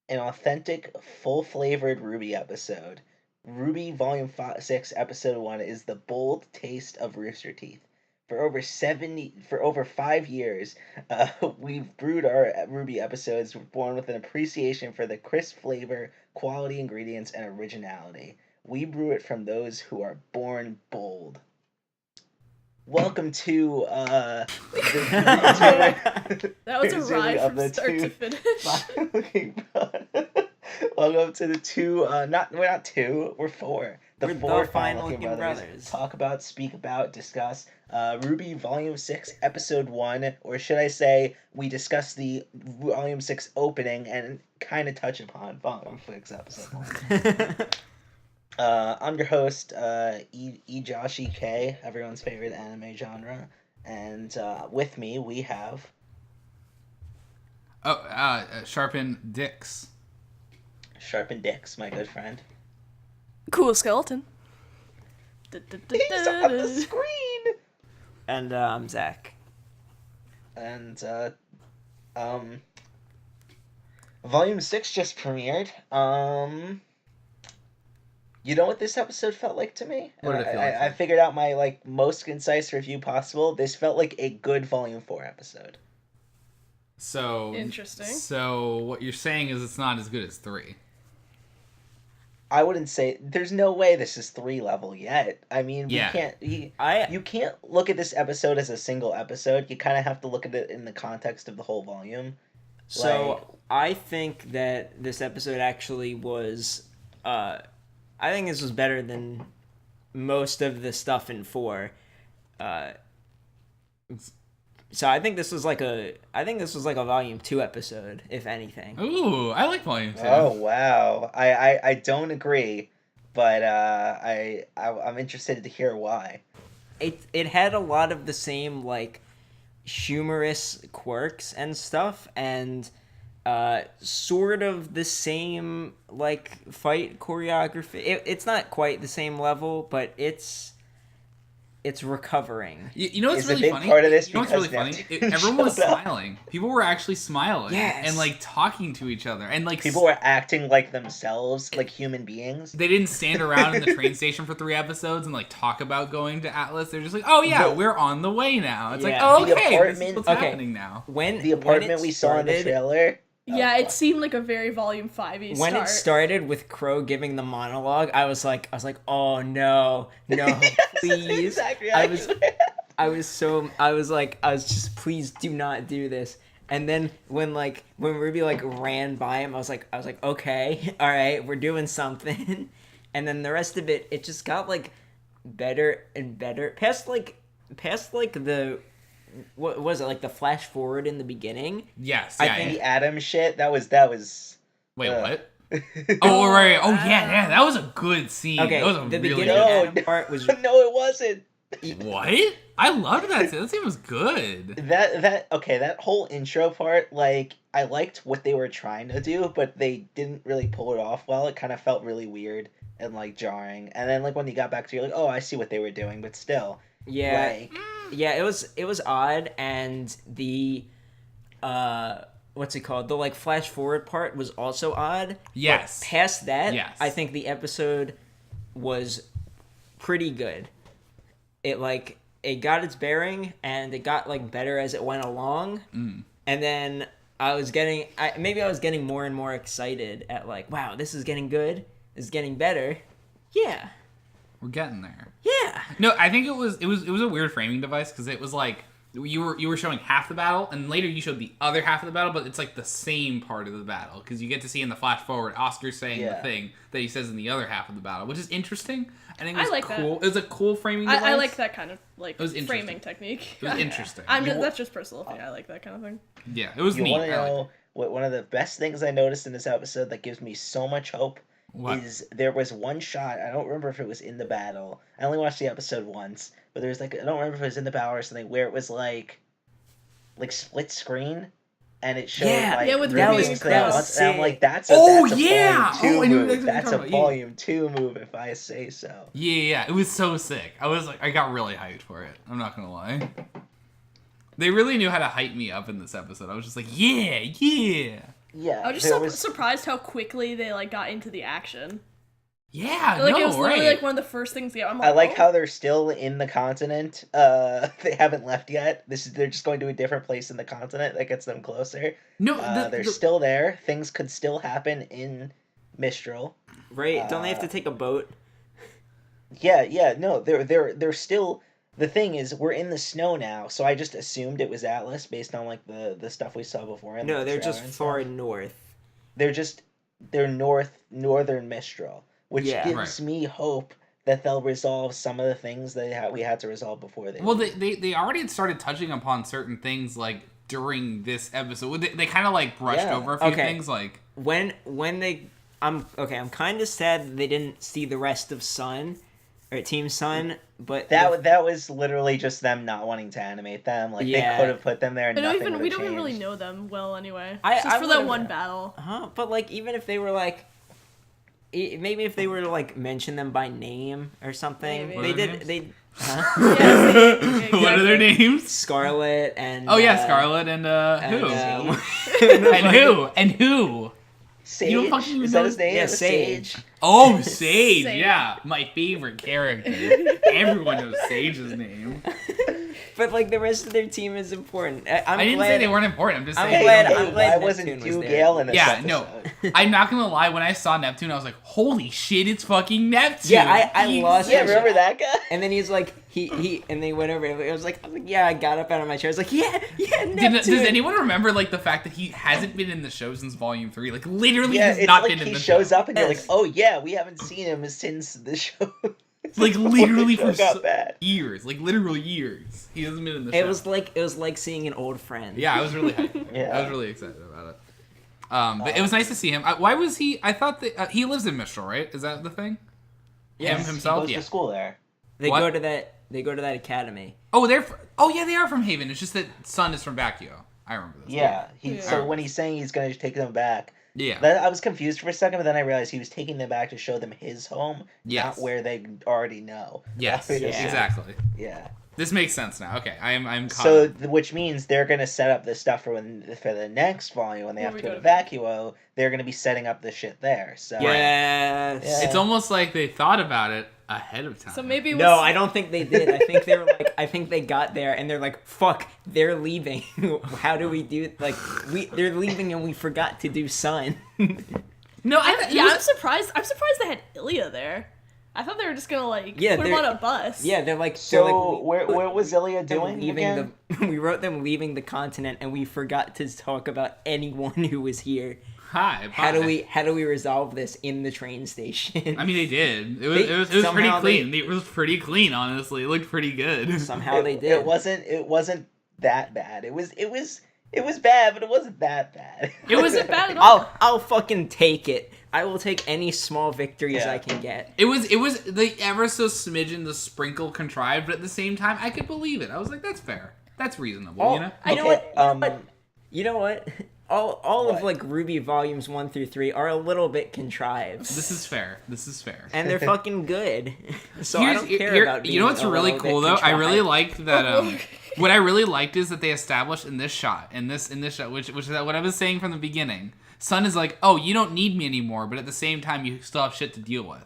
an authentic, full-flavored RWBY episode. RWBY Volume 6, Episode 1 is the bold taste of Rooster Teeth. For over 5 years, we've brewed our RWBY episodes born with an appreciation for the crisp flavor, quality ingredients, and originality. We brew it from those who are born bold. Welcome to That was a ride from start to finish. Welcome to the two. We're not two. We're four. We're four the fine-looking brothers. Talk about, speak about, discuss. RWBY Volume 6, Episode 1, or should I say, we discuss the Volume 6 opening and kind of touch upon Volume 6, Episode 1. I'm your host, Josh EK, everyone's favorite anime genre, and with me we have... Sharpen Dix. Sharpen Dix, my good friend. Cool skeleton. He's on the screen! And I'm Zack. And, Volume 6 just premiered. You know what this episode felt like to me? What did it feel like? I figured out my most concise review possible. This felt like a good Volume 4 episode. So interesting. So what you're saying is it's not as good as 3. I wouldn't say there's no way this is 3 level yet. I mean, Yeah. you can't look at this episode as a single episode. You kind of have to look at it in the context of the whole volume. So I think that this episode actually was. I think this was better than most of the stuff in 4. So I think this was like a Volume 2 episode, if anything. Ooh, I like Volume 2. Oh wow, I don't agree, but I'm interested to hear why. It had a lot of the same humorous quirks and stuff, and sort of the same fight choreography. It's not quite the same level, but it's recovering. You know what's Is really a big funny? part of this You know what's because really funny? Neptune Everyone was showed up. smiling. People were actually smiling. Yes. And talking to each other. And People were acting like themselves, like human beings. they didn't stand around in the train station for 3 episodes and talk about going to Atlas. They're just like, oh yeah, we're on the way now. It's Yeah. oh The okay, this is apartment- what's Okay. happening now. The apartment we saw in the trailer. Yeah, it seemed like a very Volume 5-y start. When it started with Crow giving the monologue, I was like, oh no, please. Exactly. I was just, please do not do this. And then when RWBY ran by him, I was like, okay, all right, we're doing something. And then the rest of it just got better and better. Past the what was it, the flash forward in the beginning? Yes, I yeah. think The Adam shit. That was. Wait, what? Oh right. Oh yeah, that was a good scene. Okay, that was a the really beginning good Adam part was No, it wasn't. What? I loved that scene. That scene was good. That whole intro part, I liked what they were trying to do, but they didn't really pull it off well. It kind of felt really weird and jarring. And then when you got back to it, you're like, oh, I see what they were doing, but still. Yeah. Yeah, it was odd, and the what's it called? The flash forward part was also odd. Yes. But past that, Yes. I think the episode was pretty good. It got its bearing, and it got better as it went along. And then I was getting more and more excited at wow, this is getting good. This is getting better. Yeah. We're getting there. Yeah. No, I think it was a weird framing device because it was you were showing half the battle and later you showed the other half of the battle, but it's the same part of the battle because you get to see in the flash forward Oscar saying the thing that he says in the other half of the battle, which is interesting. I think it was I like cool. that. It was a cool framing device. I like that kind of was interesting. framing technique. It was interesting. That's just personal opinion. I like that kind of thing. Yeah, it was You neat. want to I liked know what one of the best things I noticed in this episode that gives me so much hope? What? Is there was one shot, I don't remember if it was in the battle. I only watched the episode once, but there's I don't remember if it was in the battle or something, where it was split screen, and it showed with Ruby Ruby and and Crow. Crow. And I'm like, that's a yeah! Volume 2 I knew move. exactly what That's a you're talking about. Volume 2 move, if I say so. Yeah, it was so sick. I got really hyped for it. I'm not gonna lie. They really knew how to hype me up in this episode. I was just like, yeah. Yeah, I was just surprised how quickly they like got into the action. Yeah, Like no, it was literally right. like one of the first things. I'm I like how they're still in the continent. They haven't left yet. They're just going to a different place in the continent that gets them closer. No, they're still there. Things could still happen in Mistral. Right? Don't they have to take a boat? Yeah. No, they're still. The thing is, we're in the snow now, so I just assumed it was Atlas based on like the stuff we saw before. No, they're just far north. They're northern Mistral, which gives me hope that they'll resolve some of the things we had to resolve before they. Well, they already had started touching upon certain things like during this episode. They kind of like brushed over a few things like when they. I'm kind of sad they didn't see the rest of Sun, or Team Sun, but that was literally just them not wanting to animate them. Like they could have put them there. And we don't even really know them well anyway. Just for that one battle. But like even if they were like. Maybe if they were to like mention them by name or something, Maybe. They Exactly. What are their names? Scarlet and Scarlet and who and who. Sage? You don't fucking Is know that his name? Yeah, Sage. Oh, Sage. Sage. Yeah, my favorite character. Everyone knows Sage's name. But like the rest of their team is important. I didn't say they weren't important. I'm just saying. I'm glad why wasn't Gale in this episode? No. I'm not gonna lie. When I saw Neptune, I was like, "Holy shit, it's fucking Neptune!" Yeah, I lost. Yeah, remember that guy? And then he's like, he, and they went over. I was like, yeah, I got up out of my chair. I was like, yeah, Neptune. Does anyone remember like the fact that he hasn't been in the show since Volume 3? Like literally, Yeah, has not like been in the show. He shows up and you're Yes. like, oh yeah, we haven't seen him since the show. Like literally for bad. years, like literal years. He hasn't been in the show. It was like seeing an old friend. Yeah, I was really hyped. Yeah. I was really excited about it. But it was nice to see him. Why was he? I thought that he lives in Mistral, right? Is that the thing? Yes, Him himself. He goes to school there. They What? go to that academy. Oh, they are from Haven. It's just that Sun is from Bakuo. I remember this. Yeah. Yeah. So when he's saying he's going to take them back, Yeah. I was confused for a second, but then I realized he was taking them back to show them his home, Yes. not where they already know. Yes. That's- Exactly. Yeah. This makes sense now. Okay, I'm caught So, up. which means they're going to set up this stuff for the next volume when they have to go to Vacuo. They're going to be setting up the shit there. So Yes. Yeah. It's almost like they thought about it ahead of time. So maybe No, I don't think they did. I think they were like, I think they got there and they're like, fuck, they're leaving. How do we do it? Like, they're leaving and we forgot to do Sun. No, I'm surprised. I'm surprised they had Ilya there. I thought they were just gonna like put him on a bus. Yeah, they're like. So where was Ilya doing leaving again? we wrote them leaving the continent, and we forgot to talk about anyone who was here. Hi. How do bye. we resolve this in the train station? I mean, they did. It was pretty somehow clean. It was pretty clean, honestly. It looked pretty good. Somehow they did. It wasn't that bad. It was bad, but it wasn't that bad. It was Wasn't bad at all. I'll fucking take it. I will take any small victories Yeah. I can get. It was the ever so smidgen the sprinkle contrived, but at the same time, I could believe it. I was like, that's fair. That's reasonable, you know? I know Okay, what. You know what? All What? of like RWBY volumes 1 through 3 are a little bit contrived. This is fair. And they're fucking good. So I don't care about being you know what's a really little bit cool though? I really contrived. liked that. What I really liked is that they established in this shot, which is what I was saying from the beginning. Sun is like, oh, you don't need me anymore, but at the same time, you still have shit to deal with.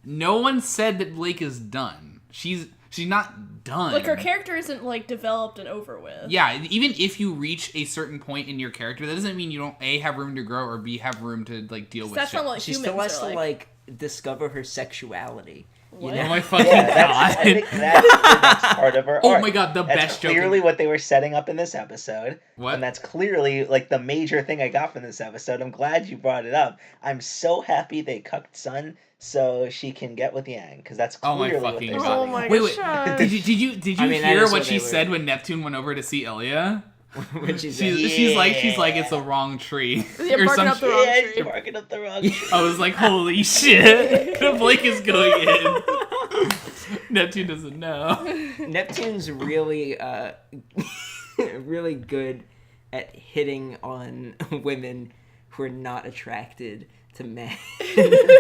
No one said that Blake is done. She's not done. Like her character isn't like developed and over with. Yeah, even if you reach a certain point in your character, that doesn't mean you don't A, have room to grow, or B, have room to like deal with That's shit. not what She humans still has are to like. discover her sexuality. What? You Oh know? my fucking Yeah, god. I think that's the next part of her Oh arc. my god, the That's best joke. clearly what they were setting up in this episode. What? And that's clearly like the major thing I got from this episode. I'm glad you brought it up. I'm so happy they cucked Sun so she can get with Yang, because that's Oh my clearly what fucking they're god. Oh setting my up. Wait, gosh. did you I mean, that hear is what what she they were- said when Neptune went over to see Ilya? When she's She's like it's the wrong tree. Yeah, or barking some up the shit. wrong Yeah, tree. she's marking up the wrong tree. I was like, holy shit. Blake is going in. Neptune doesn't know. Neptune's really really good at hitting on women who are not attracted to men.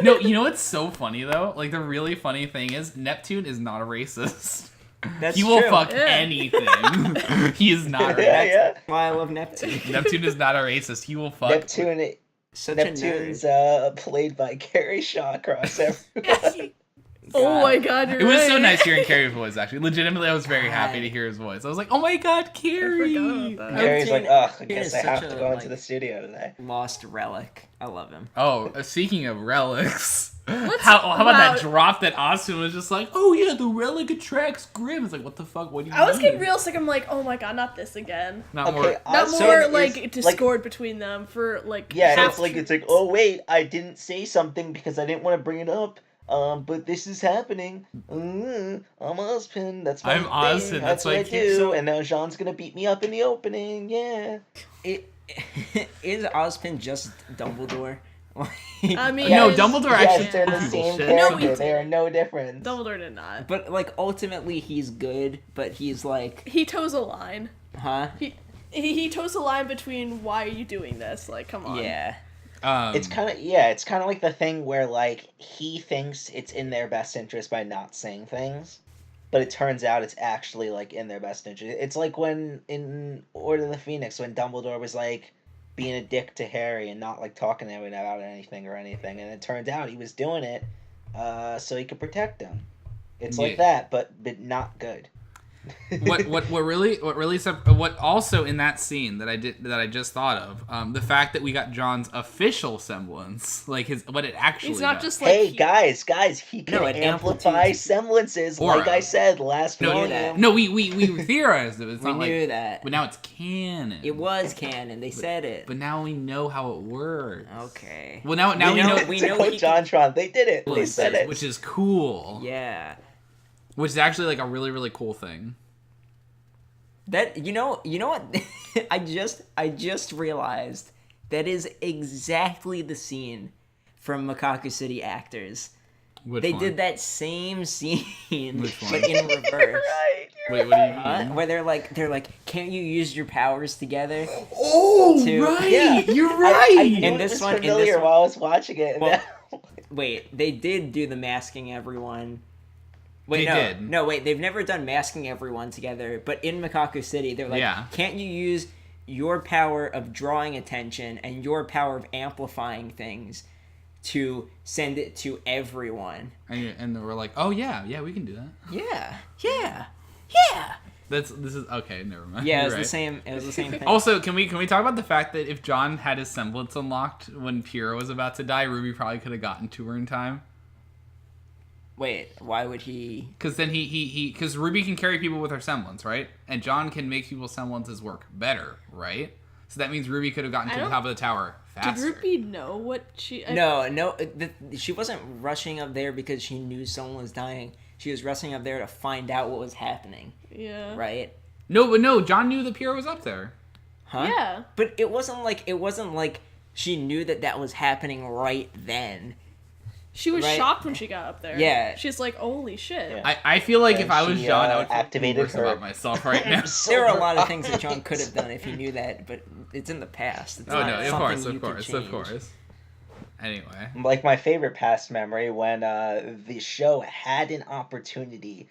No, you know what's so funny though? Like the really funny thing is Neptune is not a racist. That's he will true. fuck anything. He is not racist. Yeah. Why I love Neptune. Neptune is not a racist. He will fuck. Neptune's played by Carrie Shaw across everyone. Oh my god, you're It was right. so nice hearing Carrie's voice, actually. Legitimately, I was very happy to hear his voice. I was like, oh my god, Carrie! I forgot about that. Carrie's like, I Neptune guess is I have such to a, go into like, the studio today. Lost relic. I love him. Oh, speaking of relics, how about that drop that Austin was just like, oh yeah, the relic attracts Grimm. It's like, what the fuck? What do you mean? I was getting real sick. I'm like, oh my god, not this again. Not more. Not Austin more is, like discord between them for like. Yeah, it's like, oh wait, I didn't say something because I didn't want to bring it up. But this is happening. I'm Ozpin. That's my I'm thing. Ozpin. That's what I do. And now Jean's gonna beat me up in the opening. Yeah. Is Ozpin just Dumbledore? I mean, no, Dumbledore actually. They're the people same shit. character. No, they are no different. Dumbledore did not. But like ultimately, he's good. But he's like, He toes a line. huh? He toes a line between why are you doing this? Like, come on. Yeah. It's kind of like the thing where like he thinks it's in their best interest by not saying things, but it turns out it's actually like in their best interest. It's like when in Order of the Phoenix when Dumbledore was like being a dick to Harry and not like talking to him about anything, and it turned out he was doing it so he could protect him. It's like that, but not good. what also in that scene that I just thought of, the fact that we got John's official semblance, like what it actually He's not does. just like guys, he can amplify semblances, Aura. like I said last volume. No, we theorized it. It's We not knew that. But now it's canon. It was canon. They said it. But now we know how it works. Okay. Well, now we know. We to know quote he JonTron, they did it. They said it. Which is cool. Yeah. Which is actually like a really, really cool thing. That you know what I just realized that is exactly the scene from Macaco City Actors. Which They one? did that same scene, Which one? but in reverse. Right. Wait, what do you mean? Where they're like, can't you use your powers together? Oh, to- right! Yeah. You're right! I knew In it this was one- in familiar this one- while I was watching it. And Well, now... Wait, they did do the masking everyone. Wait, They did. No, wait, they've never done masking everyone together, but in Macaco City, they're like, Yeah. can't you use your power of drawing attention and your power of amplifying things to send it to everyone? And they were like, oh yeah, we can do that. Yeah. This is okay. Never mind. Yeah, it You're was right. the same. It was the same thing. Also, can we talk about the fact that if John had his semblance unlocked when Pyrrha was about to die, Ruby probably could have gotten to her in time. Wait, why would he? Because then because Ruby can carry people with her semblance, right? And John can make people's semblances work better, right? So that means Ruby could have gotten to the top of the tower did faster. Ruby know what she? No, she wasn't rushing up there because she knew someone was dying. She was rushing up there to find out what was happening. Yeah. Right. No, John knew that Pyrrha was up there. Huh? Yeah. But it wasn't like she knew that was happening right then. She was Right. shocked when she got up there. Yeah. She's like, holy shit. Yeah. I feel like if I was she, John, I would feel activated worse her. about myself right now. There are a lot of things that John could have done if he knew that, but it's in the past. It's Oh not no, of something course. you can change. Anyway. Like my favorite past memory when the show had an opportunity,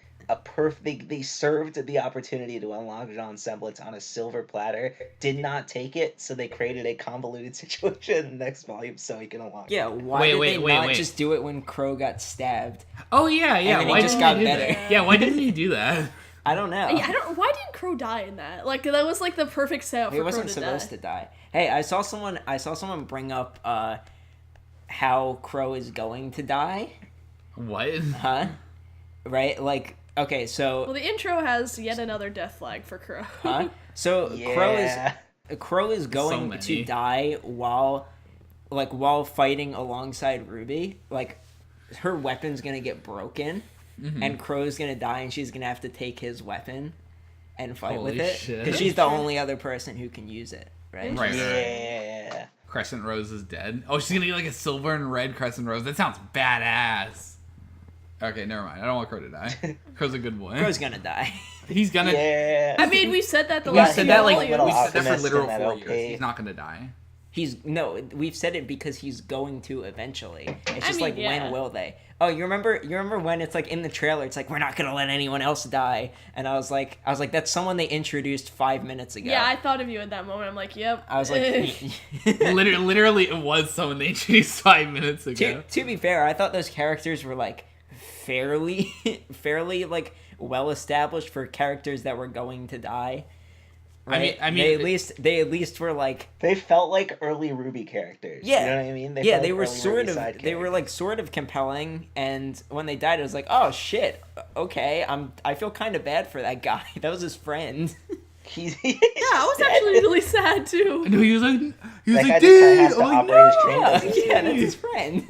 they served the opportunity to unlock Jean's semblance on a silver platter, did not take it, so they created a convoluted situation in the next volume so he can unlock Yeah, it. why did they not wait. just do it when Crow got stabbed? Oh yeah. And then he Why just didn't got he do better. that? Yeah, why didn't he do that? I don't know. Yeah, why didn't Crow die in that? Like, that was like the perfect setup for He Crow wasn't to supposed die. to die. Hey, I saw someone bring up how Crow is going to die. What? Huh? Right? Like, okay, so Well, the intro has yet another death flag for Crow. huh? So Yeah. Crow is going many. to die while fighting alongside Ruby. Like, her weapon's gonna get broken, and Crow's gonna die, and she's gonna have to take his weapon and fight Holy with it shit. because she's the only other person who can use it. Right? Right. Yeah. Crescent Rose is dead. Oh, she's gonna get like a silver and red Crescent Rose. That sounds badass. Okay, never mind. I don't want Crow to die. Crow's a good boy. Crow's gonna die. He's gonna. Yeah. I mean, we said that the We last said few that like volumes. little we said that for optimist literal in that 4 LP. years. He's not gonna die. We've said it because he's going to eventually. It's just when will they? Oh, you remember when it's like in the trailer, it's like, we're not gonna let anyone else die, and I was like, that's someone they introduced 5 minutes ago. Yeah, I thought of you at that moment. I'm like, yep. I was like, literally, it was someone they introduced 5 minutes ago. To be fair, I thought those characters were like fairly like well established for characters that were going to die. Right? I mean, they at least were like, they felt like early RWBY characters. Yeah, you know what I mean? They were sort of compelling, and when they died, it was like, oh shit, okay, I feel kind of bad for that guy. That was his friend. I was actually really sad too. No, he was like, dude, has to operate his train. Yeah, that's his friend.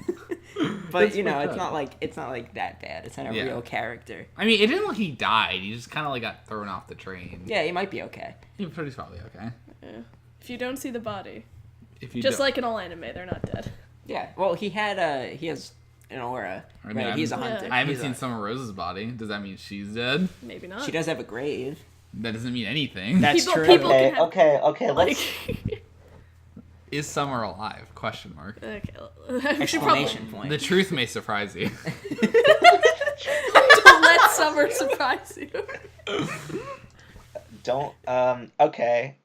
But it's not like that bad. It's not a real character. I mean, it didn't look like he died. He just kind of like got thrown off the train. Yeah, he might be okay. He's probably okay. Yeah. If you don't see the body, just like in all anime, they're not dead. Yeah. Well, he has an aura. Right? He's a hunter. I haven't seen Summer Rose's body. Does that mean she's dead? Maybe not. She does have a grave. That doesn't mean anything. That's true. Okay. Let's. Is Summer alive? Question mark. Okay. Exclamation point. The truth may surprise you. Don't let Summer surprise you. Don't. Okay.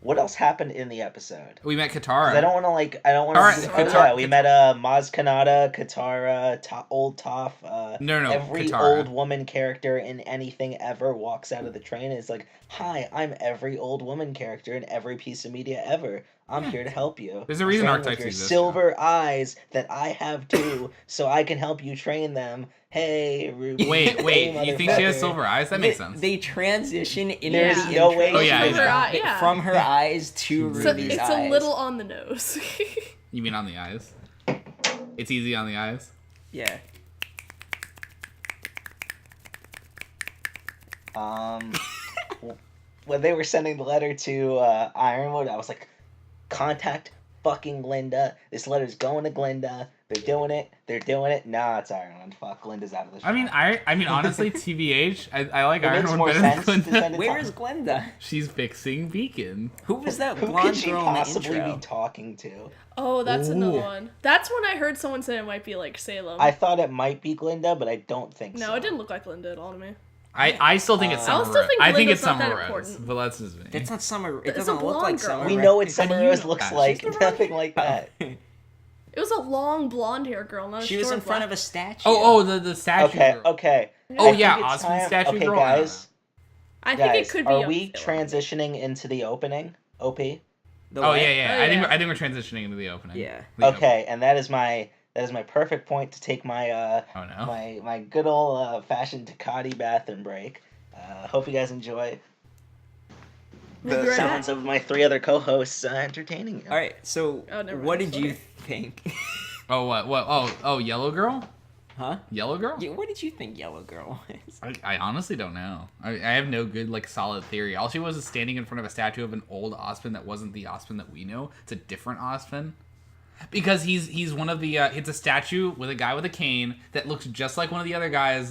What else happened in the episode? We met Katara. I don't want to. We met Maz Kanata, Katara, old Toph. No. Every Katara. old woman character in anything ever walks out of the train and is like, "Hi, I'm every old woman character in every piece of media ever. I'm here to help you. There's a reason Train archetypes with your exist. silver eyes that I have too, so I can help you train them. Hey, RWBY. Wait. Hey, You think she has silver eyes? That makes sense. They transition in There's the no intro way. Oh, yeah. from her eyes to So Ruby's it's eyes. a little on the nose. You mean on the eyes? It's easy on the eyes? Yeah. When they were sending the letter to Ironwood, I was like, contact fucking Glinda. This letter's going to Glinda. They're doing it. Nah, it's Ironwood. Fuck, Glinda's out of the shot. I mean, honestly, TBH, I like Ironwood better than Glinda. Where is Glinda? She's fixing Beacon. Who was that Who blonde could she girl in the possibly intro? be talking to? Oh, that's another one. That's when I heard someone say it might be like Salem. I thought it might be Glinda, but I don't think so. No, it didn't look like Glinda at all to me. I still think it's Summer Rose. I think it's Summer Rose, important. but that's just me. That's not Summer. It It's doesn't a look like blonde girl. Summer. We know what How do Summer you Rose know looks that? like. Nothing like that. It was a long blonde hair girl, not a She was short in front black. of a statue. The statue. girl. Okay. Oh I yeah, think it's Osmond time- statue okay, girl. guys. I think it could be. Are we transitioning into the opening? OP? The Oh what? yeah. Oh, yeah. I think we're transitioning into the opening. Yeah. Okay, and that is my perfect point to take my Oh no. my good old fashioned Takati bathroom break. Hope you guys enjoy We'll be the right sounds back. of my three other co-hosts entertaining you. All right. So, Oh, never what mind. did you Okay. think? Oh what? Oh, Yellow Girl. Huh? Yellow Girl. Yeah, what did you think Yellow Girl was? I honestly don't know. I have no good solid theory. All she was is standing in front of a statue of an old Ozpin that wasn't the Ozpin that we know. It's a different Ozpin. Because he's one of the it's a statue with a guy with a cane that looks just like one of the other guys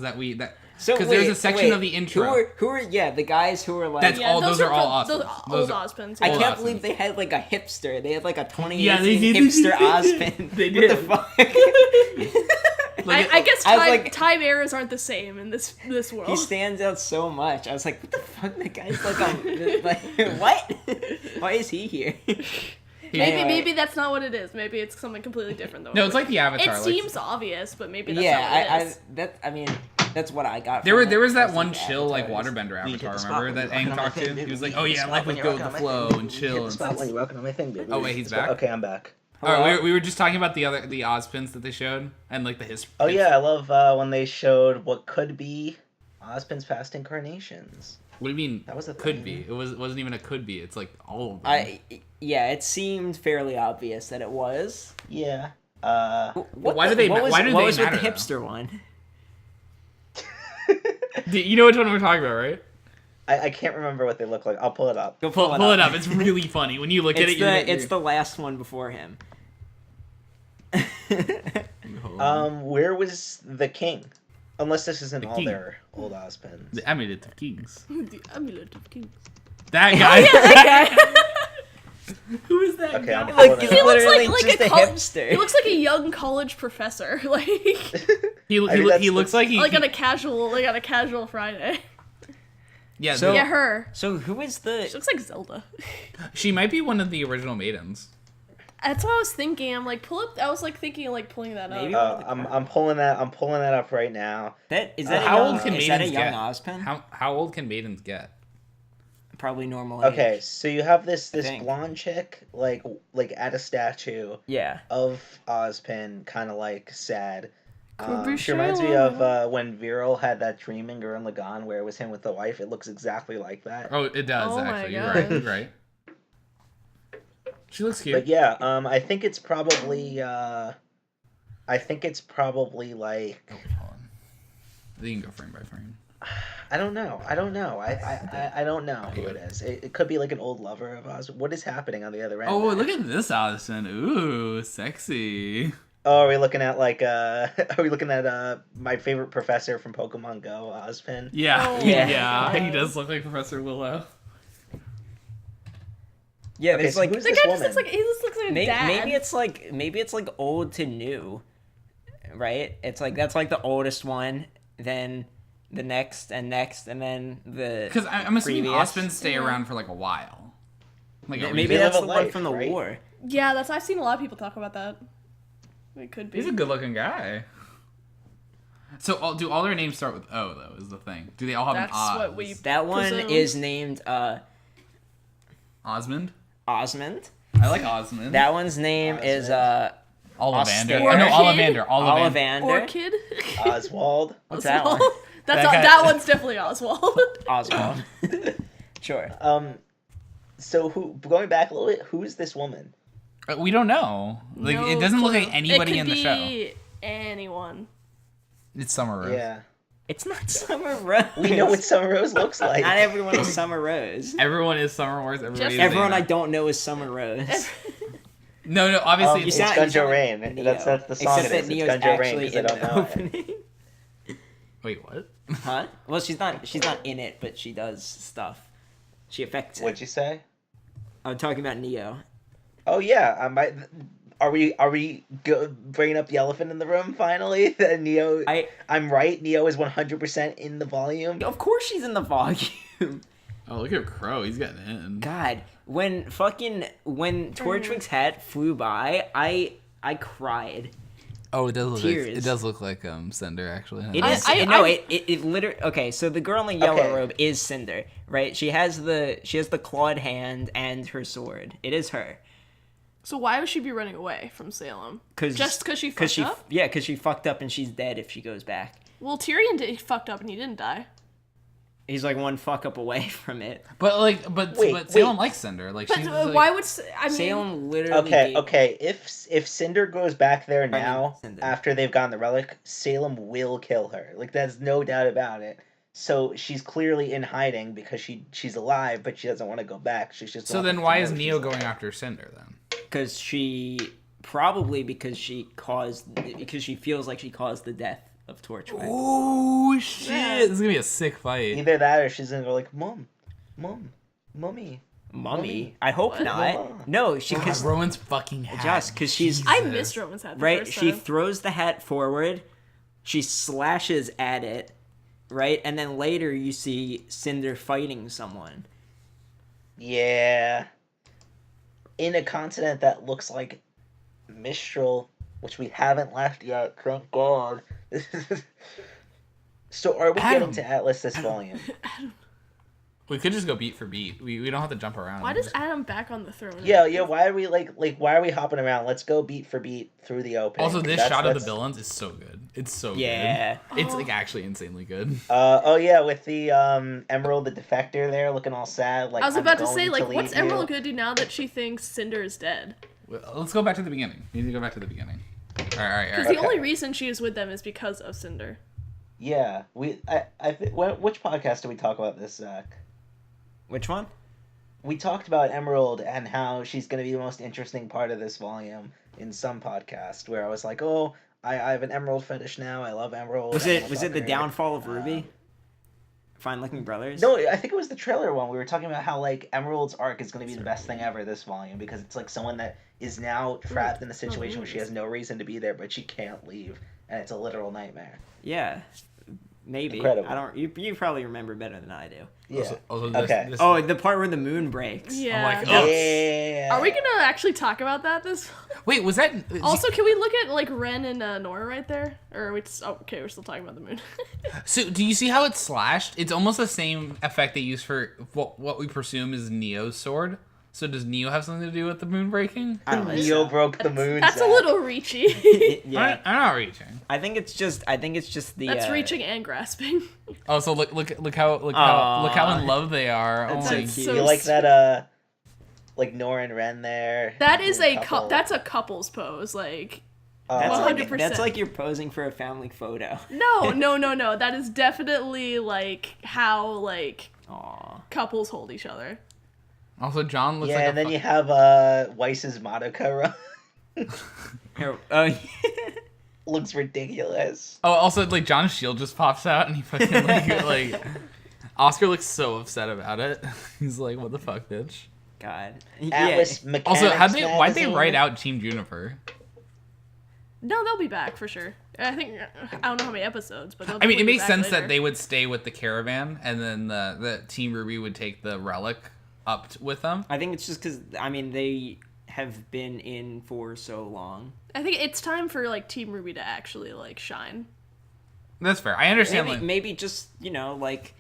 So because there's a section of the intro. Who are the guys who are like That's all. Those are all those Ozpins. old Ozpins. I old can't Ozpins. believe they had like a hipster. They had like a 2018 Yeah, they did. hipster Ozpin. They What did. the fuck? I guess I was time, like- time eras aren't the same in this world. He stands out so much. I was like, what the fuck? The guy's like what? Why is he here? Maybe that's not what it is. Maybe it's something completely different though. No, it's like the Avatar. It seems obvious, but maybe that's Yeah, not what it is. I mean, that's what I got. There was that from one the chill Avatars. waterbender We hit the avatar. spot Remember when that you're Aang rocking on talked my to? thing, He baby. was like, We "Oh hit the yeah, spot life when would you're go with the rocking on my flow thing, and baby. chill." Hit the spot when you're rocking on my thing, baby. Oh wait, he's Spot- back. Okay, I'm back. Oh, we were just talking about the Ozpins that they showed and like the his. Oh yeah, I love when they showed what could be Ozpin's past incarnations. What do you mean? That was a could thing. be. It wasn't even a could be. It's like all of them. It seemed fairly obvious that it was. Yeah. why do they What was matter, with the though? hipster one? You know which one we're talking about, right? I can't remember what they look like. I'll pull it up. Go Pull it up. It's really funny when you look at it. It's the last one before him. Where was the king? Unless this isn't The all king. their old Ozpins. the Amulet of Kings. The Amulet of Kings. That guy. That guy. Who is that Okay, guy? I'm Like, he's He looks literally like just a a hipster. He looks like a young college professor, like He looks like he like on a casual Friday. Yeah. So- Yeah, her. So who is She the? looks like Zelda. She might be one of the original maidens. That's what I was thinking. I'm like, pull up. I was like thinking of like pulling that Maybe up. I'm pulling that up right now. That is that. How a old young, can is that a maidens young get? Ozpin? How old can maidens get? Probably normal. Okay, age. so you have this think. blonde chick like at a statue Yeah. of Ozpin, kind of like sad. Could be She reminds me Shayla. of when Viral had that dream in Gurren Lagann where it was him with the wife. It looks exactly like that. Oh, it does Oh my actually. You're God. right. You're right. She looks cute. But yeah, I think it's probably like Oh, hold on. You can go frame by frame. I don't know. I don't know who it is. It could be like an old lover of Oz. What is happening on the other end? Oh, look at this Addison. Ooh, sexy. Oh, are we looking at like are we looking at my favorite professor from Pokemon Go, Ozpin? Yeah. Oh Yeah. Yeah. my He God. does look like Professor Willow. Yeah, Okay, there's so like who's The this guy woman? just looks like a dad. maybe it's like old to new, right? It's like that's like the oldest one, then the next, and then the. Because I'm assuming previous. Ospins stay Yeah. around for like a while. Like a Maybe They that's live the a one life, from the right? war. Yeah, I've seen a lot of people talk about that. It could be. He's a good-looking guy. So, do all their names start with O though? Is the thing? Do they all have That's an Oz? what we. That one Presume. is named Osmond. Osmond. I like Osmond. That one's name is Ollivander. Austin. Oh, no, Orchid? Ollivander. Ollivander. Orchid. Oswald. What's that one? That's That guy- that one's definitely Oswald. Oswald. Sure. So going back a little bit, who's this woman? We don't know. Like No it doesn't look clue. like anybody It in could the show. be anyone. It's Summer Rose. Yeah, It's not Summer Rose. we know what Summer Rose looks like. Not everyone is Summer Rose. Everyone is Summer Rose. Everybody is Everyone I Xana. don't know is Summer Rose. No, obviously It's it's sound- Gunjo like Rain. Neo. That's the song. Except It that is. Neo's It's Gunjo Rain actually because I in don't the know it. opening. Wait, what? Huh? Well, she's not in it, but she does stuff. She affects it. What'd you say? I'm talking about Neo. Oh yeah, Are we bringing up the elephant in the room finally? That Neo, I'm right. Neo is 100% in the volume. Of course she's in the volume. Oh, look at Crow. He's getting in. God, when Torchwick's hat flew by, I cried. Oh, it does look Tears. like, it does look like Cinder actually. It is it literally okay. So the girl in the yellow robe is Cinder, right? She has the clawed hand and her sword. It is her. So why would she be running away from Salem? Just because she fucked up? Yeah, because she fucked up and she's dead if she goes back. Well, Tyrion fucked up and he didn't die. He's like one fuck up away from it. But Salem likes Cinder. Like, But she's why would I mean? Salem literally. Okay. If Cinder goes back there now Cinder. after they've gotten the relic, Salem will kill her. Like there's no doubt about it. So she's clearly in hiding because she's alive, but she doesn't want to go back. She's just. So then, why is Neo going after Cinder then? Because she feels like she caused the death of Torchwick. Oh shit! This is gonna be a sick fight. Either that or she's gonna go like, Mummy. I hope What? not. Mom. No, she God, because Rowan's fucking hat. just because she's I missed Roman's hat the right. first She time. throws the hat forward, she slashes at it, right, and then later you see Cinder fighting someone. Yeah. In a continent that looks like Mistral, which we haven't left yet, thank God. So are we Adam. getting to Atlas this volume? We could just go beat for beat. We don't have to jump around. Why does Adam back on the throne? Yeah, why are we why are we hopping around? Let's go beat for beat through the opening. Also, this That's- shot of the that's- villains is so good. It's so Yeah. good. It's like actually insanely good. Oh yeah, with the Emerald the Defector there looking all sad. Like I was I'm about to going say, like, leave what's you. Emerald gonna do now that she thinks Cinder is dead? Well, let's go back to the beginning. We need to go back to the beginning. All right. Because the only reason she is with them is because of Cinder. Yeah, which podcast did we talk about this, Zach? Which one? We talked about Emerald and how she's going to be the most interesting part of this volume in some podcast. Where I was like, oh, I have an Emerald fetish now. I love Emerald. Was I it wanna the fuck her. downfall of RWBY? Fine-Looking Brothers? No, I think it was the trailer one. We were talking about how like Emerald's arc is going to be the best thing ever this volume because it's like someone that is now trapped in a situation where she has no reason to be there, but she can't leave, and it's a literal nightmare. Yeah, maybe. Incredible. I don't. You probably remember better than I do. Yeah. Okay. Oh, the part where the moon breaks. Yeah. I'm like, oh. Yeah. Are we gonna actually talk about that this? Wait, was that? Also, can we look at like Ren and Nora right there? Or are we? Okay, we're still talking about the moon. So, do you see how it's slashed? It's almost the same effect they use for what we presume is Neo's sword. So, does Neo have something to do with the moon breaking? Neo broke the moon. That's Zack. a little reachy. Yeah. I'm not reaching. I think it's just the. That's reaching and grasping. Oh, so look how in love they are. That's oh my so cute. You like that? Like Nora and Ren there. That is a couple. that's a couple's pose. Like That's 100%. that's like you're posing for a family photo. no. That is definitely like how like Aww. couples hold each other. Also, John looks Yeah, like and then you have Weiss's Madoka run. Oh. Looks ridiculous. Oh, also, like, John's shield just pops out, and he fucking, like... Oscar looks so upset about it. He's like, what the fuck, bitch? God. Atlas Yeah. Mechanics Also, why'd they magazine. write out Team Juniper? No, they'll be back for sure. I think I don't know how many episodes, but they'll I mean, it definitely be makes back sense later. that they would stay with the caravan, and then the Team RWBY would take the relic up with them. I think it's just because, I mean, they have been in for so long. I think it's time for like Team RWBY to actually like shine. That's fair. I understand. Maybe just, like,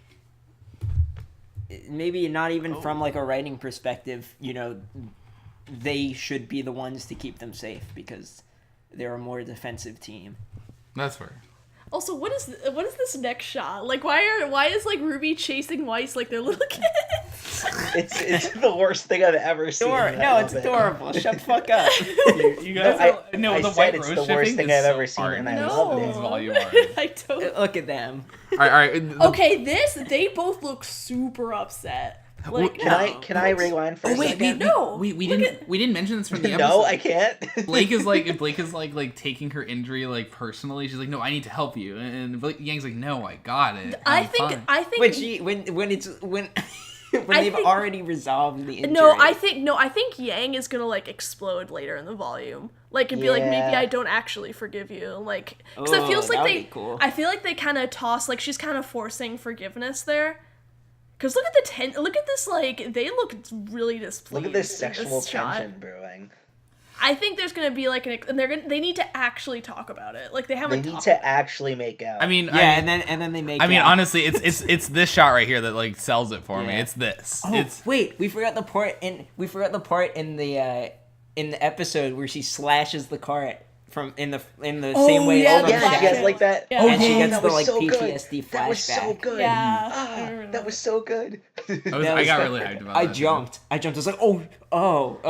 maybe not even from like a writing perspective, they should be the ones to keep them safe because they're a more defensive team. That's fair. Also, what is this next shot? Like, why is like RWBY chasing Weiss like they're little kids? It's the worst thing I've ever seen. No, it's adorable. Shut the fuck up. You guys, I the said white it's rose the worst shipping thing is I've so ever seen, art. and I No. love It's it. volume art. I don't. Look at them. All right. Okay, they both look super upset. Like, Can I rewind for a second? We didn't mention this from the episode. No, I can't. Blake is like taking her injury like personally. She's like, no, I need to help you, and Yang's like, no, I got it. I I'm think When they've already resolved the injury. No, I think Yang is gonna like explode later in the volume. Like and be like, maybe I don't actually forgive you. Like, because it feels like that would they. be cool. I feel like they kind of toss like she's kind of forcing forgiveness there. Because look at this, like, they look really displeased. Look at this in sexual shot. tension brewing. I think there's gonna be like they need to actually talk about it. Like they They haven't. need to actually make out. I mean, and then they make. I mean, out. honestly, it's this shot right here that like sells it for me. It's this. Oh, wait, we forgot the part in the episode where she slashes the cart from in the same way. yeah, over yeah, Chap. she has like that. Yeah. And she gets that the was like so good. PTSD flashback. That was so good. Yeah. That was so good. I got really hyped about I that. jumped. I was like, oh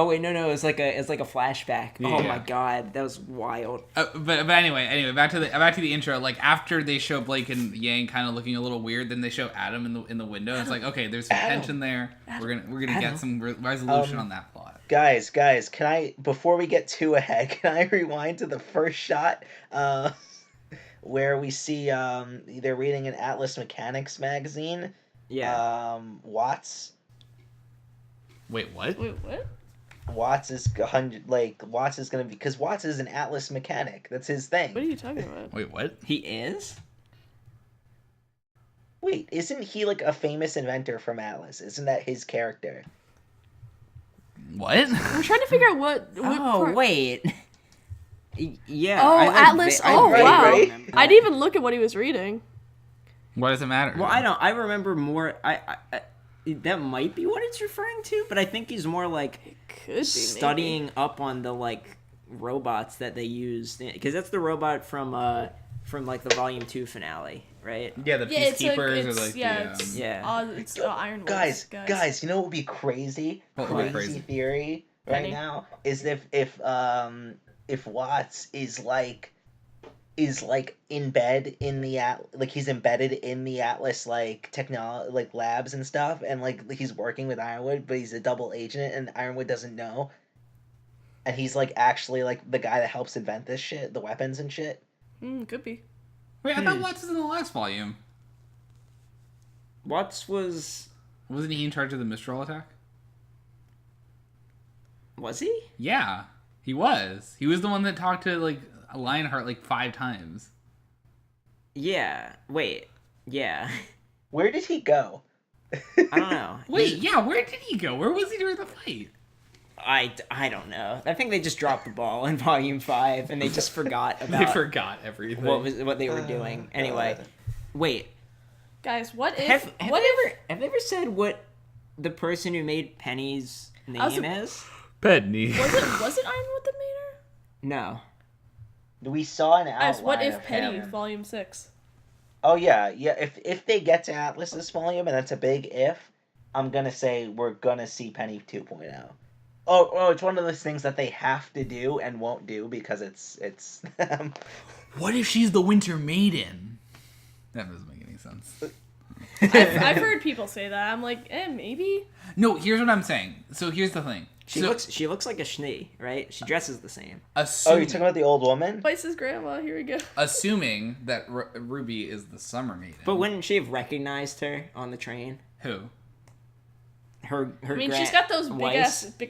wait, no, it's like a flashback. Oh Yeah. my god, that was wild. But anyway, back to the intro. Like after they show Blake and Yang kind of looking a little weird, then they show Adam in the window. And it's like, okay, there's some tension there. We're gonna get some resolution on that plot. Guys, can I, before we get too ahead, can I rewind to the first shot where we see they're reading an Atlas Mechanics magazine? Yeah. Watts. Wait, what? Wait, what? Watts is gonna be, because Watts is an Atlas mechanic. That's his thing. What are you talking about? Wait, what? He is? Wait, isn't he like a famous inventor from Atlas? Isn't that his character? What? I'm trying to figure out what part. Wait. Yeah. Oh, Atlas. Oh, wow. right? I didn't even look at what he was reading. Why does it matter? Well, I remember more. I that might be what it's referring to, but I think he's more like Could be studying up on the like robots that they used, because that's the robot from like the Volume 2 finale, right? Yeah, the peacekeepers are like it's Iron Guys, you know what would be crazy? What? Crazy theory right Penny? now is if Watts is embedded in the he's embedded in the Atlas like technology like labs and stuff, and like he's working with Ironwood, but he's a double agent and Ironwood doesn't know, and he's like actually like the guy that helps invent this shit, the weapons and shit. Could be. Wait, I thought Watts was in the last volume. Watts was... Wasn't he in charge of the Mistral attack? Was he? Yeah, he was. He was the one that talked to, like, Lionheart, like, 5 times. Yeah. Wait. Yeah. Where did he go? I don't know. Wait, yeah, where did he go? Where was he during the fight? I don't know. I think they just dropped the ball in Volume 5, and they just forgot about... They forgot everything. What they were doing. Anyway. Wait. Guys, what if... Have they ever said what the person who made Penny's name is? Penny. Was it Ironwood that made her? No. We saw an outline. Guys, what if of Penny, him. Volume 6? Oh yeah. If they get to Atlas this volume, and that's a big if, I'm gonna say we're gonna see Penny 2.0. Oh, it's one of those things that they have to do and won't do because it's. What if she's the Winter Maiden? That doesn't make any sense. I've heard people say that. I'm like, maybe. No, here's what I'm saying. So here's the thing. She looks like a Schnee, right? She dresses the same. Oh, you're talking about the old woman? Vice's grandma. Here we go. Assuming that Ruby is the Summer Maiden. But wouldn't she have recognized her on the train? Who? Her I mean, she's got those big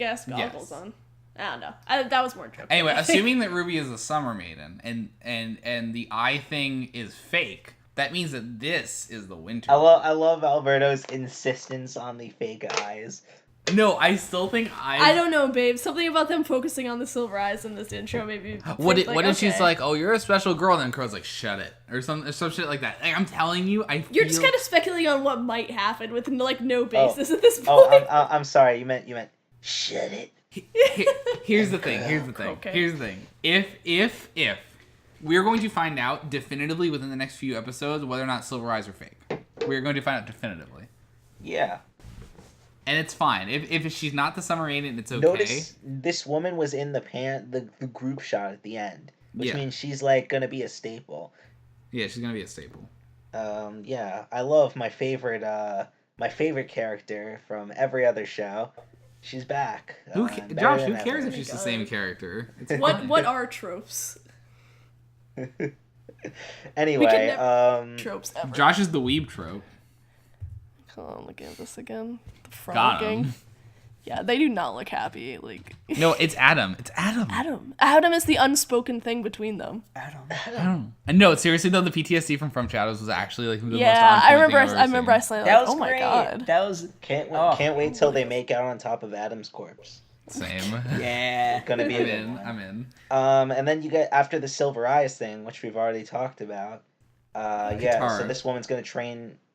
ass goggles Yes. on. I don't know. That was more joke. Anyway, assuming that Ruby is the Summer Maiden and the eye thing is fake, that means that this is the Winter. I love Alberto's insistence on the fake eyes. No, I still think I don't know, babe. Something about them focusing on the silver eyes in this intro maybe. What if she's like, "Oh, you're a special girl," and then Crow's like, "Shut it," or some shit like that. Like, I'm telling you, You're just kind of speculating on what might happen with like no basis at this point. Oh, I'm sorry. You meant shut it. Here's the thing. Okay. If we're going to find out definitively within the next few episodes whether or not silver eyes are fake. We're going to find out definitively. Yeah. And it's fine. If she's not the Summer Maiden, it's okay. Notice this woman was in the group shot at the end, which means she's like gonna be a staple. Yeah, she's gonna be a staple. Yeah, I love my favorite character from every other show. She's back. Josh, who cares if she's the same character? It's what are tropes? Anyway, Tropes ever. Josh is the weeb trope. Come on, look at this again. The Got him. frolicking. Yeah, they do not look happy. Like No, it's Adam. It's Adam. Adam is the unspoken thing between them. Adam. And no, seriously though, the PTSD from Shadows was actually like the most Yeah, I remember. thing I've I ever remember. seen. I slightly. That was oh my great. god. That was can't wait till they make out on top of Adam's corpse. Same. yeah. Gonna be I'm in. And then you get after the silver eyes thing, which we've already talked about. Guitar. So this woman's gonna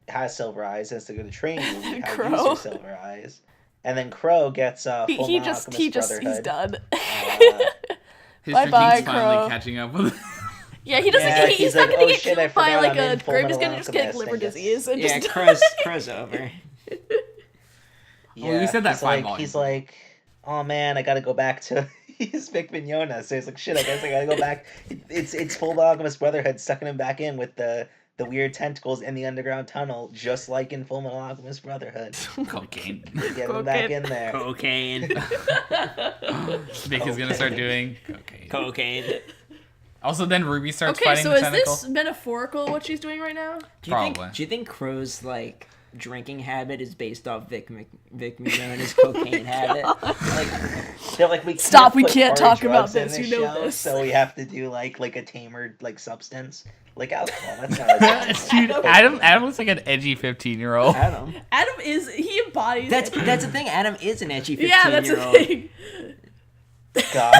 has silver eyes, and they're gonna train you how to Crow. use your silver eyes. And then Crow gets full He Alchemist just he's Brotherhood. done. His Bye-bye, drinking's finally Crow. catching up with. Yeah, he doesn't. Yeah, he's he's not like, gonna "Oh, get shit, I killed by forgot like I'm a in Full Grape is Metal gonna just get Alchemist liver and gets- disease and Yeah, just Crow's over. Yeah, we said that he's 5 like, volumes he's ago. like, oh man, I gotta go back to. He's Vic Mignogna, so he's like, shit, I guess I gotta go back. It's Full Alchemist Brotherhood sucking him back in with the weird tentacles in the underground tunnel, just like in Full Metal Alchemist Brotherhood. Cocaine. Get him back in there. Cocaine. Vic is gonna start doing Cocaine. Also, then Ruby starts okay, fighting so the is tentacle. this metaphorical what she's doing right now? Probably. Do you think Crow's like drinking habit is based off Vic Mignogna's cocaine habit? Like, They're like, we Stop, can't we put can't hard talk about drugs in this, you know show, this. So we have to do like a tamer substance, like alcohol. That's not a Dude, Adam looks like an edgy 15-year-old. Adam. Adam he embodies. That's the thing. Adam is an edgy 15-year-old. yeah, that's the thing. God,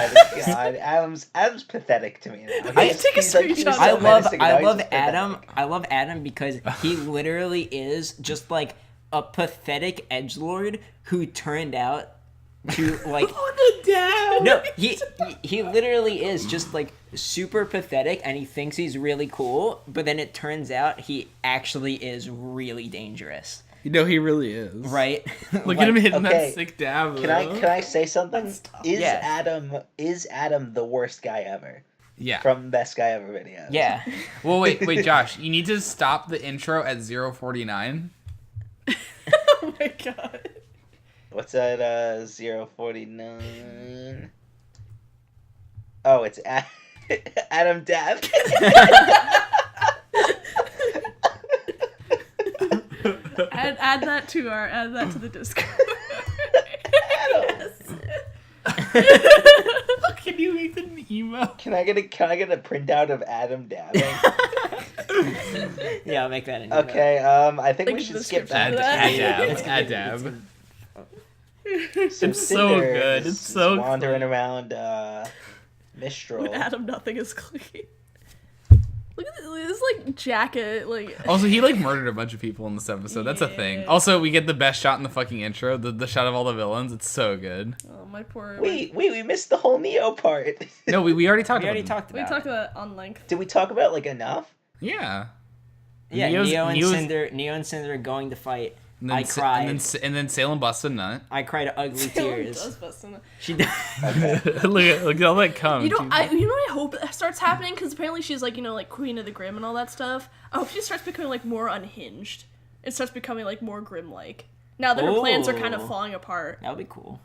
Adam's pathetic to me now. Take a screenshot. I menacing, now he's love just Adam. pathetic. I love Adam because he literally is just like a pathetic edgelord who turned out to like On the down. no, he literally is just like super pathetic, and he thinks he's really cool, but then it turns out he actually is really dangerous. You know, he really is. Right? Look at him hitting okay, that sick dab. Can I say something? Yeah. Is Adam the worst guy ever? Yeah. From Best Guy Ever videos. Yeah. Well, wait, Josh. You need to stop the intro at 049. Oh my god. What's that? 049. Oh, it's Adam Death. Add that to the Discord. Can you make that an email? Can I get a printout of Adam dabbing? Yeah, I'll make that an email. Okay, I think Like we should the skip description. that. Add dab. Some It's so cinders good. It's so wandering clean. around Mistral. When Adam, nothing is clean. Look at this like jacket, like. Also, he like murdered a bunch of people in this episode. That's a thing. Yeah. Also, we get the best shot in the fucking intro. The shot of all the villains. It's so good. Oh my poor. Wait, we missed the whole Neo part. No, we already talked We already about talked We about talked it. about it on length. Did we talk about like enough? it. Yeah. Yeah, Neo's- Neo and Neo's- Cinder are going to fight. And then, I cried. And then Salem busts a nut. I cried ugly tears. Does bust in it. She does. look at all that cum. You know, She's- I hope that starts happening because apparently she's like like Queen of the Grim and all that stuff. I hope she starts becoming like more unhinged. It starts becoming like more grim-like. Now that her plans are kind of Ooh. falling apart. That would be cool.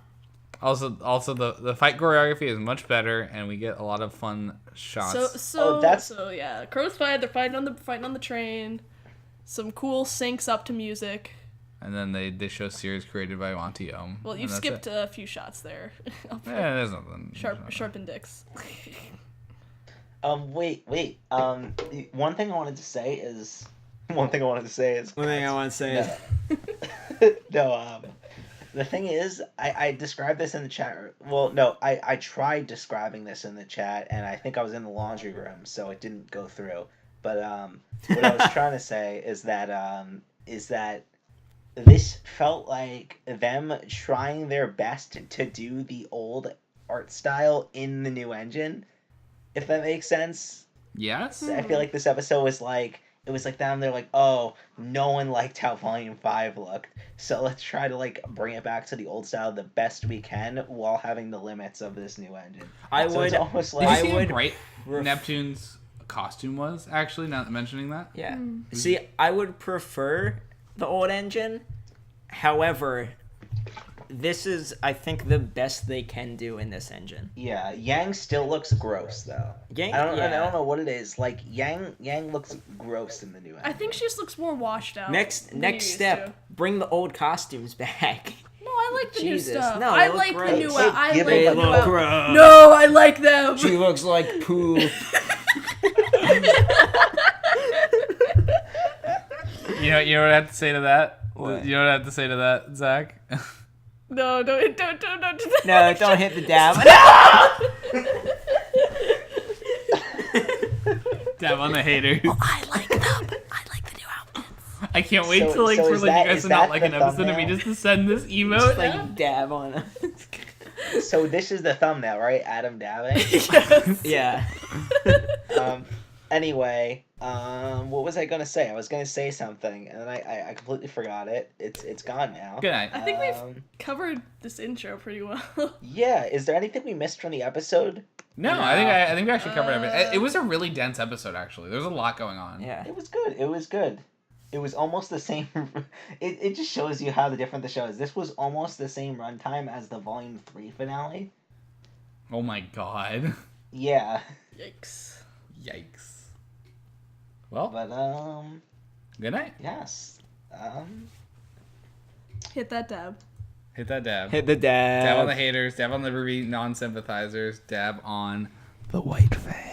Also, the fight choreography is much better, and we get a lot of fun shots. So yeah, Crow's fight. They're fighting on the train. Some cool syncs up to music. And then they show series created by Wanty Ohm. Well, and you've that's skipped it. a few shots there. Yeah, there's nothing. Sharpen dicks. Wait. One thing I wanted to say is. One thing I want to say is. No, the thing is, I described this in the chat. Well, no, I tried describing this in the chat, and I think I was in the laundry room, so it didn't go through. But what I was trying to say is that this felt like them trying their best to do the old art style in the new engine, if that makes sense. Yes. I feel like this episode was like, it was like them, they're like, oh, no one liked how Volume 5 looked, so let's try to like bring it back to the old style the best we can while having the limits of this new engine. It's almost Did you like see how bright Neptune's costume was, actually, now mentioning that? Yeah. See, I would prefer the old engine. However, this is, I think, the best they can do in this engine. Yeah, Yang still looks gross though. Yang, I don't know what it is. Like Yang looks gross in the new engine. I think she just looks more washed out. Next than you used step, to. bring the old costumes back. No, I like the Jesus. new stuff. No, I they look like the great. new. Hey, I give like it the a new. look. Gross. No, I like them. She looks like poo. You know what I have to say to that? What? You know what I have to say to that, Zach? No, don't. No, don't hit the dab. Dab on the haters. I like them. I like the new outfits. I can't wait So- to like so for is like that- you guys is to not that like the an episode of me thumbnail? just to send this emote. Just like dab on us. So this is the thumbnail, right? Adam dabbing. Yes. Yeah. Anyway, what was I gonna say? I was gonna say something, and then I completely forgot it. It's gone now. Good night. I think we've covered this intro pretty well. Yeah. Is there anything we missed from the episode? No, I think we actually covered everything. It was a really dense episode, actually. There was a lot going on. Yeah. It was good. It was almost the same. It just shows you how different the show is. This was almost the same runtime as the Volume 3 finale. Oh my god. Yeah. Yikes. Yikes. Well, But good night. yes. Hit that dab. Hit that dab. Hit the dab. Dab on the haters. Dab on the RWBY non-sympathizers. Dab on the white fans.